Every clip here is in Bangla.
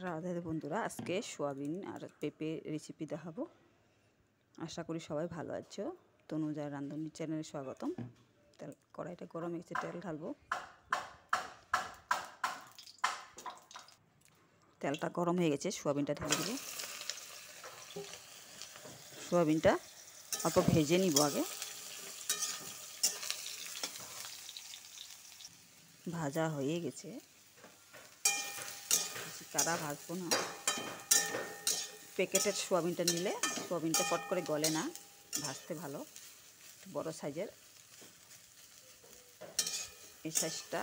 রাধে বন্ধুরা, আজকে সোয়াবিন আর পেঁপে রেসিপি দেখাবো। আশা করি সবাই ভালো আছো। তনুজা রান্ধনি চ্যানেলে স্বাগতম। তেল কড়াইটা গরম হয়েছে, তেল ঢালবো। তেলটা গরম হয়ে গেছে, সোয়াবিনটা ঢেলে দেবো। সোয়াবিনটা অল্প ভেজে নিব আগে। ভাজা হয়ে গেছে, কারা ভাজবো না। প্যাকেটের সোয়াবিনটা নিলে সোয়াবিনটা পট করে গলে না, ভাজতে ভালো। বড় সাইজের এই সাইজটা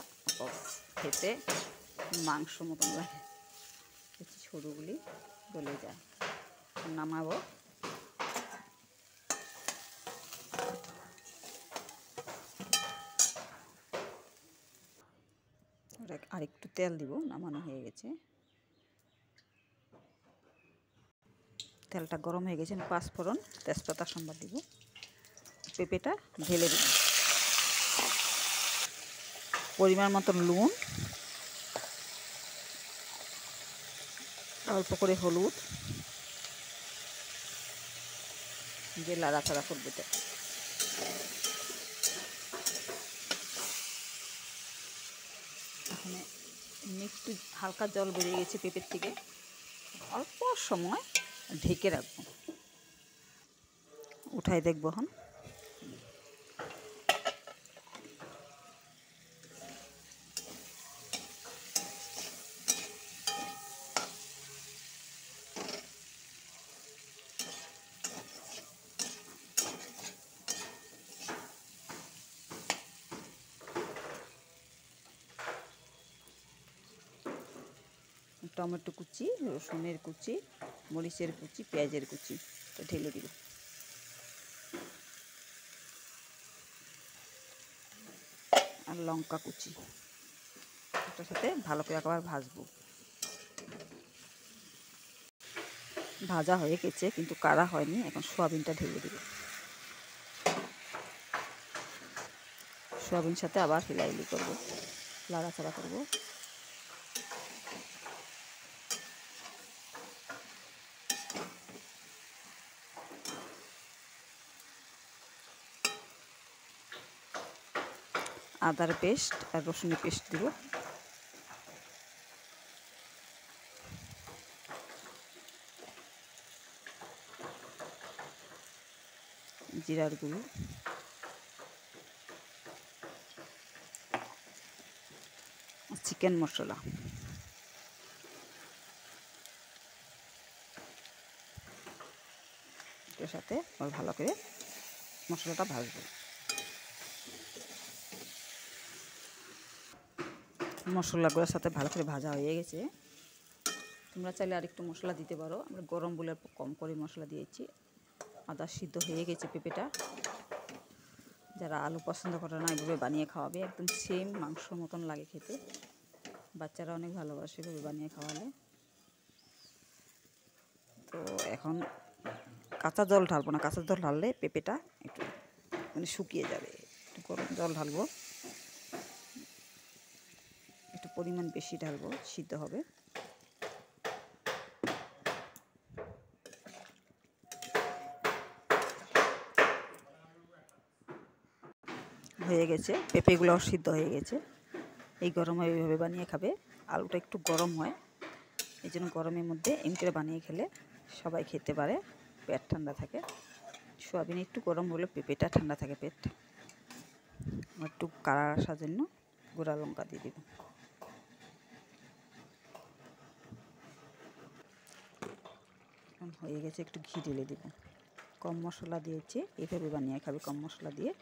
খেতে মাংস মতন লাগে, সরুগুলি গলে যায়। নামাবো। আর একটু তেল দিব, নামানো হয়ে গেছে। তেলটা গরম হয়ে গেছে, পাঁচফোড়ন তেজপাতা সম্বাদ দিব। পেঁপেটা ঢেলে দিব। পরিমাণ মতো নুন, অল্প করে হলুদ দিয়ে লাড়াচাড়া করবে। এখানে একটু হালকা জল বেরিয়ে গেছে পেঁপের থেকে, অল্প সময় ঢেকে রাখবো। উঠাই দেখবো এখন। টমেটো কুচি, রসুনের কুচি, মরিচের কুচি, পেঁয়াজের কুচি ঢেলে দিব। আর লঙ্কা কুচি, এটার সাথে ভালো করে একবার ভাজবো। ভাজা হয়ে গেছে কিন্তু কাড়া হয়নি। এখন সোয়াবিনটা ঢেলে দিব। সোয়াবিন সাথে আবার হিলাইলি করবো, লাড়াচাড়া করবো। আদার পেস্ট আর রসুনের পেস্ট দিব। জিরার গুঁড়ো, চিকেন মশলা, এর সাথে ভালো করে মশলাটা ভাজবো। মশলাগুলোর সাথে ভালো করে ভাজা হয়ে গেছে। তোমরা চাইলে আরেকটু মশলা দিতে পারো, আমরা গরম বলে কম করে মশলা দিয়েছি। আদা সিদ্ধ হয়ে গেছে পেঁপেটা। যারা আলু পছন্দ করে না, এভাবে বানিয়ে খাওয়াবে, একদম সেম মাংসর মতন লাগে খেতে। বাচ্চারা অনেক ভালোবাসে এভাবে বানিয়ে খাওয়ালে। তো এখন কাঁচা জল ঢালবো না, কাঁচা জল ঢাললে পেঁপেটা একটু শুকিয়ে যাবে। একটু গরম জল ঢালবো, একটু পরিমাণ বেশি ঢালবো, সিদ্ধ হবে। হয়ে গেছে, পেঁপেগুলোও সিদ্ধ হয়ে গেছে। এই গরমে এইভাবে বানিয়ে খাবে। আলুটা একটু গরম হয়, এই জন্য গরমের মধ্যে এমনি করে বানিয়ে খেলে সবাই খেতে পারে, পেট ঠান্ডা থাকে। সোয়াবিন একটু গরম হলে পেঁপেটা ঠান্ডা থাকে পেট। একটু কালার আসার জন্য গুঁড়া লঙ্কা দিয়ে দেব। হয়ে গেছে, একটু ঘি ঢেলে দেব। কম মশলা দিয়েছি, এইভাবে বানিয়ে খাবে কম মশলা দিয়ে।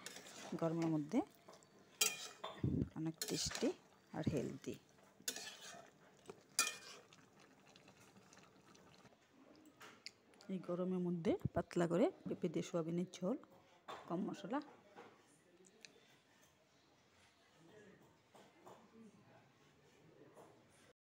গরমের মধ্যে অনেক টেস্টি আর হেলদি। এই গরমের মধ্যে পাতলা করে পেঁপে দিয়ে সোয়াবিনের ঝোল, কম মশলা